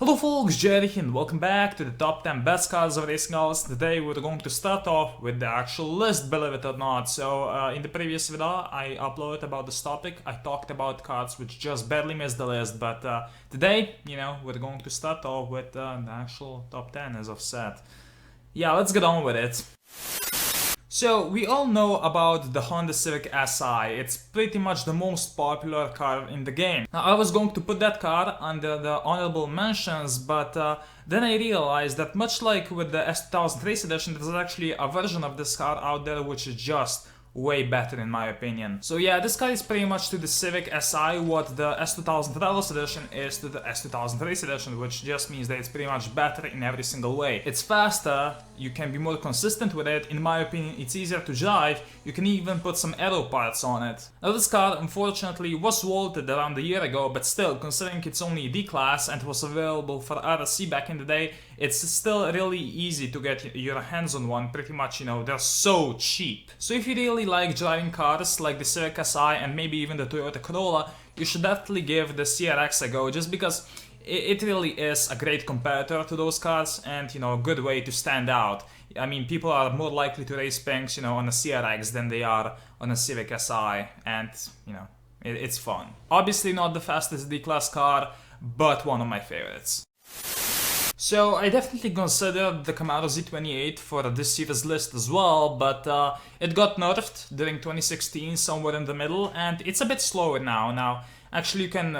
Hello folks, Jerry here and welcome back to the top 10 best cards of Racing Hours. Today we're going to start off with the actual list, believe it or not. So in the previous video I uploaded about this topic. I talked about cards which just barely missed the list, but today, we're going to start off with the actual top 10 as I've said. Yeah, let's get on with it. So, we all know about the Honda Civic Si. It's pretty much the most popular car in the game. Now, I was going to put that car under the honorable mentions, but then I realized that much like with the S2000 Race Edition, there's actually a version of this car out there which is just way better in my opinion. So yeah, this car is pretty much to the Civic Si what the S2000 Travelers Edition is to the S2000 Race Edition, which just means that it's pretty much better in every single way. It's faster, you can be more consistent with it, in my opinion it's easier to drive, you can even put some aero parts on it. Now this car unfortunately was vaulted around a year ago, but still, considering it's only D-Class and was available for RSC back in the day, it's still really easy to get your hands on one, pretty much, they're so cheap. So if you really like driving cars like the Civic Si and maybe even the Toyota Corolla, you should definitely give the CRX a go, just because it really is a great competitor to those cars and, a good way to stand out. I mean, people are more likely to race pinks, on a CRX than they are on a Civic Si, and, it's fun. Obviously not the fastest D-Class car, but one of my favorites. So I definitely considered the Camaro Z28 for this year's list as well, but it got nerfed during 2016, somewhere in the middle, and it's a bit slower now. Now, actually you can,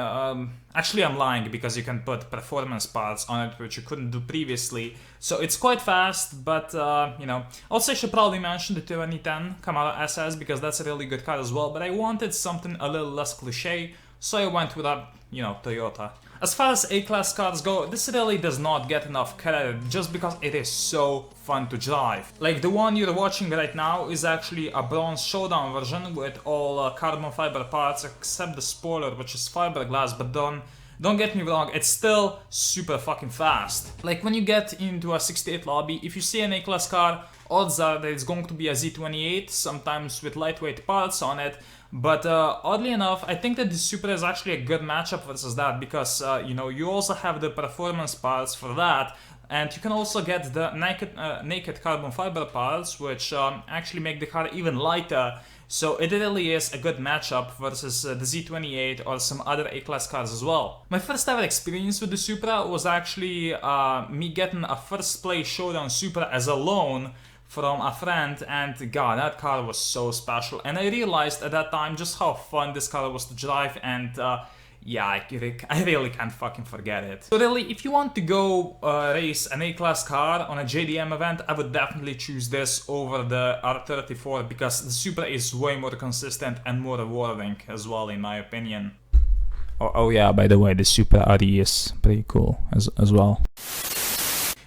actually I'm lying because you can put performance parts on it, which you couldn't do previously. So it's quite fast, but also I should probably mention the 2010 Camaro SS because that's a really good car as well, but I wanted something a little less cliche, so I went with a, Toyota. As far as A-Class cars go, this really does not get enough credit just because it is so fun to drive. Like the one you're watching right now is actually a bronze showdown version with all carbon fiber parts except the spoiler, which is fiberglass, but don't get me wrong, it's still super fucking fast. Like when you get into a 68 lobby, if you see an A-Class car, odds are that it's going to be a Z28, sometimes with lightweight parts on it. But oddly enough, I think that the Supra is actually a good matchup versus that because, you also have the performance parts for that, and you can also get the naked carbon fiber parts, which actually make the car even lighter. So it really is a good matchup versus the Z28 or some other A-Class cars as well. My first ever experience with the Supra was actually me getting a first place showdown Supra as a loan from a friend, and god, that car was so special, and I realized at that time just how fun this car was to drive, and yeah, I really can't fucking forget it. So really, if you want to go race an A-Class car on a JDM event, I would definitely choose this over the R34 because the Supra is way more consistent and more rewarding as well, in my opinion. Oh yeah, by the way, the Supra RE is pretty cool as well.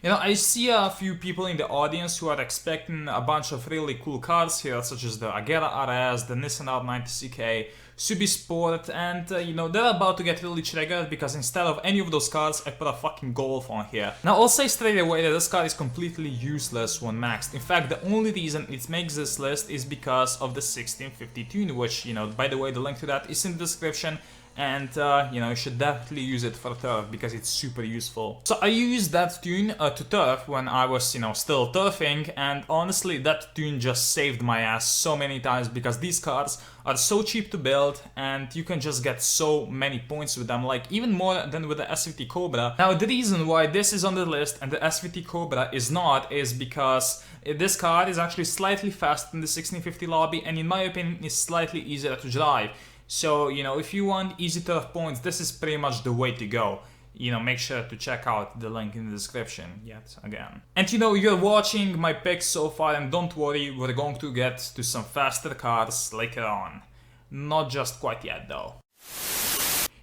I see a few people in the audience who are expecting a bunch of really cool cars here, such as the Agera RS, the Nissan R90CK, Subi Sport, and they're about to get really triggered because instead of any of those cars, I put a fucking Golf on here. Now I'll say straight away that this car is completely useless when maxed. In fact, the only reason it makes this list is because of the 1650 tune, which, by the way, the link to that is in the description. And, you should definitely use it for turf because it's super useful. So I used that tune to turf when I was, still turfing, and honestly that tune just saved my ass so many times because these cars are so cheap to build and you can just get so many points with them, like even more than with the SVT Cobra. Now the reason why this is on the list and the SVT Cobra is not is because this car is actually slightly faster than the 1650 lobby and in my opinion is slightly easier to drive. So, if you want easy turf points, this is pretty much the way to go. Make sure to check out the link in the description yet again. And you're watching my picks so far, and don't worry, we're going to get to some faster cars later on. Not just quite yet though.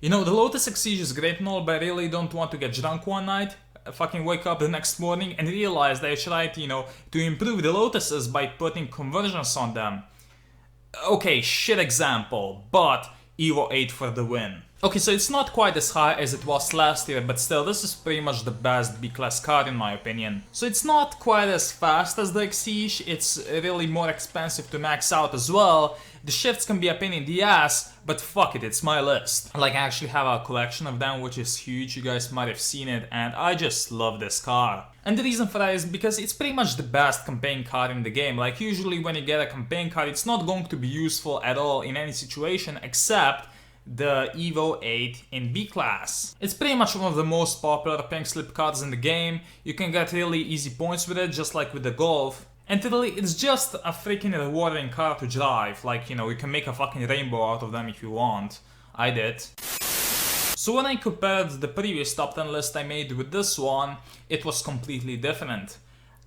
The Lotus Exige is great and all, but I really don't want to get drunk one night, fucking wake up the next morning and realize that I tried, to improve the Lotuses by putting conversions on them. Okay, shit example, but Evo 8 for the win. Okay, so it's not quite as high as it was last year, but still, this is pretty much the best B-Class car in my opinion. So it's not quite as fast as the Exige, it's really more expensive to max out as well, The shifts can be a pain in the ass, but fuck it, it's my list. Like, I actually have a collection of them, which is huge, you guys might have seen it, and I just love this car. And the reason for that is because it's pretty much the best campaign car in the game. Like, usually when you get a campaign car, it's not going to be useful at all in any situation except the Evo 8 in B class. It's pretty much one of the most popular pink slip cars in the game. You can get really easy points with it, just like with the Golf. And really, it's just a freaking rewarding car to drive. Like, you know, you can make a fucking rainbow out of them if you want. I did. So when I compared the previous top 10 list I made with this one, it was completely different.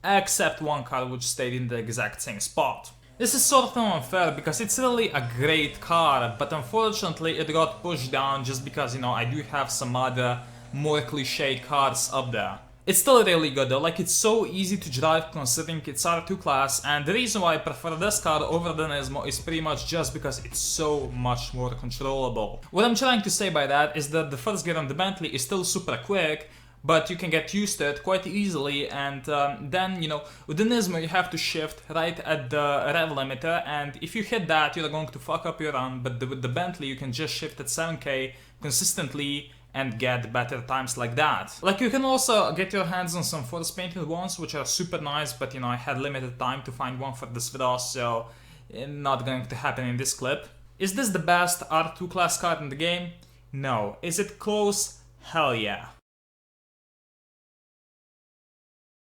Except one car which stayed in the exact same spot. This is sort of unfair because it's really a great car, but unfortunately it got pushed down just because, you know, I do have some other more cliche cars up there. It's still really good though, like it's so easy to drive considering it's R2 class, and the reason why I prefer this car over the Nismo is pretty much just because it's so much more controllable. What I'm trying to say by that is that the first gear on the Bentley is still super quick, but you can get used to it quite easily, and then, you know, with the Nismo you have to shift right at the rev limiter, and if you hit that you're going to fuck up your run, but with the Bentley you can just shift at 7k consistently and get better times like that. Like, you can also get your hands on some force painted ones which are super nice, but you know, I had limited time to find one for this video, so not going to happen in this clip. Is this the best R2 class car in the game? No. Is it close? Hell yeah.